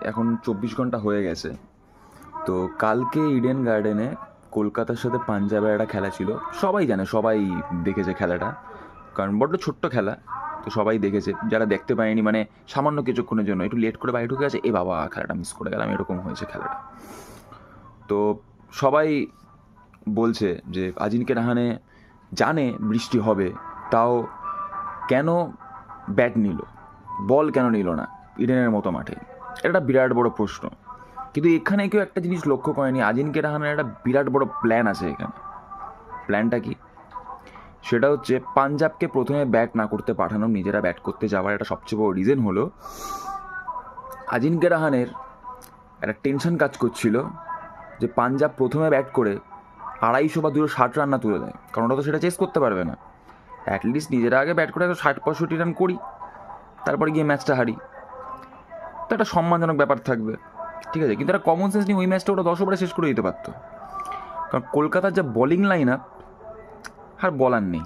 এখন 24 ঘন্টা হয়ে গেছে। তো কালকে ইডেন গার্ডেনে কলকাতার সাথে পাঞ্জাবের একটা খেলা ছিল। সবাই জানে, সবাই দেখেছে খেলাটা, কারণ বড্ড ছোট্ট খেলা। তো সবাই দেখেছে, যারা দেখতে পায়নি মানে সামান্য কিছুক্ষণের জন্য একটু লেট করে বাড়ি ঢুকে আছে, এ বাবা খেলাটা মিস করে গেলাম, এরকম হয়েছে খেলাটা। তো সবাই বলছে যে আজিনকে রাহানে জানে বৃষ্টি হবে, তাও কেন ব্যাট নিল, বল কেন নিল না ইডেনের মতো মাঠে? এটা একটা বিরাট বড় প্রশ্ন। কিন্তু এখানে কেউ একটা জিনিস লক্ষ্য করেনি, আজিনকে রাহানের একটা বিরাট বড় প্ল্যান আছে এখানে। প্ল্যানটা কি? সেটা হচ্ছে পাঞ্জাবকে প্রথমে ব্যাট না করতে পাঠানো, নিজেরা ব্যাট করতে যাওয়ার একটা সবচেয়ে বড় রিজন হলো আজিনকে রাহানের একটা টেনশন কাজ করছিল যে পাঞ্জাব প্রথমে ব্যাট করে 250 বা 260 রান না তুলে দেয়, কারণ ওরা তো সেটা চেস করতে পারবে না। অ্যাটলিস্ট নিজেরা আগে ব্যাট করে 60-65 রান করি, তারপরে গিয়ে ম্যাচটা হারি, তো একটা সম্মানজনক ব্যাপার থাকবে। ঠিক আছে, কিন্তু একটা কমন সেন্স নিয়ে ওই ম্যাচটা ওটা 10 ওভারে শেষ করে দিতে পারতো। কারণ কলকাতার যা বোলিং লাইন আপ, আর বলার নেই।